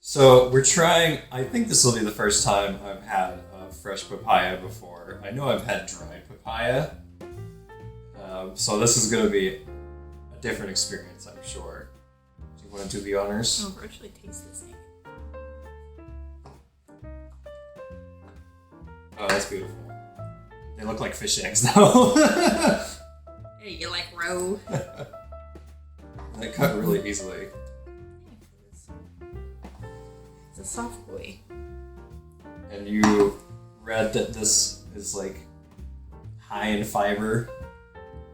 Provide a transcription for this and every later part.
So we're trying, I think this will be the first time I've had a fresh papaya before. I know I've had dry papaya. So this is going to be a different experience, I'm sure. Do you want to do the honors? Oh, virtually taste the same. Oh, that's beautiful. They look like fish eggs though. Hey, you like roe? They cut really easily. It's a soft boy. And you read that this is like high in fiber.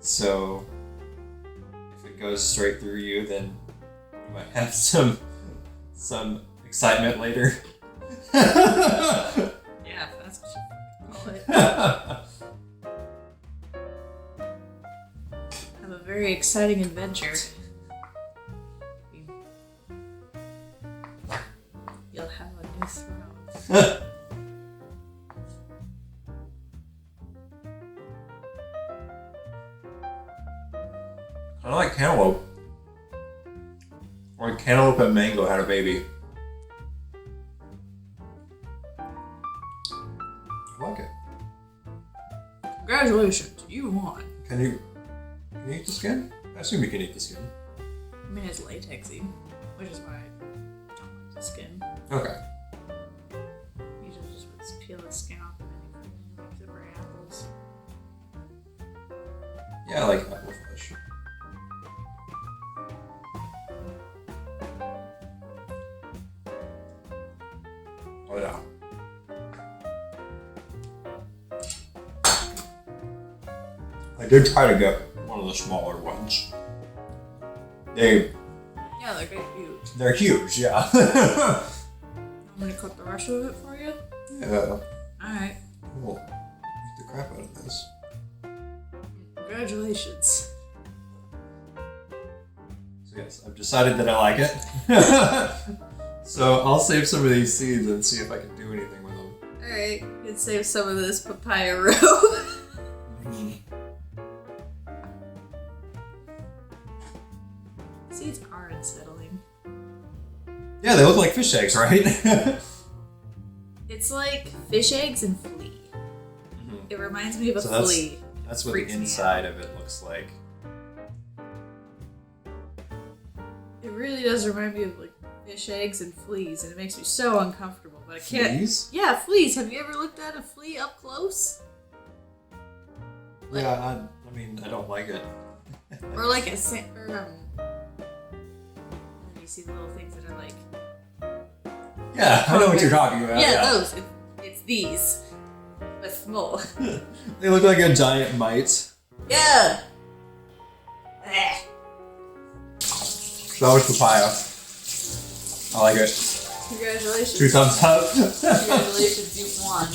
So if it goes straight through you, then you might have some excitement later. Yeah, that's what you call it. Have a very exciting adventure. You'll have a new throne. I like cantaloupe. Or cantaloupe and mango had a baby. I like it. Congratulations, you won. Can you eat the skin? I assume you can eat the skin. I mean, it's latexy, which is why I don't like the skin. Okay. Usually just peel the skin off and then you mix it for apples. Yeah, I like apple flesh. Oh yeah. I did try to get one of the smaller ones. Yeah, they're very huge. They're huge, yeah. I'm gonna cook the rest of it for you? Yeah. Alright. Cool. Eat the crap out of this. Congratulations. So yes, I've decided that I like it. So I'll save some of these seeds and see if I can do anything with them. Alright, you can save some of this papaya roe. Seeds are unsettling. Yeah, they look like fish eggs, right? It's like fish eggs and flea. Mm-hmm. It reminds me of a So flea. That's what the inside of it looks like. It really does remind me of like fish eggs and fleas, and it makes me so uncomfortable. But I can't. Fleas? Yeah, fleas. Have you ever looked at a flea up close? Like, Yeah, I mean, I don't like it. or like a you see the little things that are like. Yeah, I know what you're talking about. Yeah, those. It's these, but small. They look like a giant mite. Yeah. That was papaya. I like it. Congratulations. 2 thumbs up. Congratulations, you won.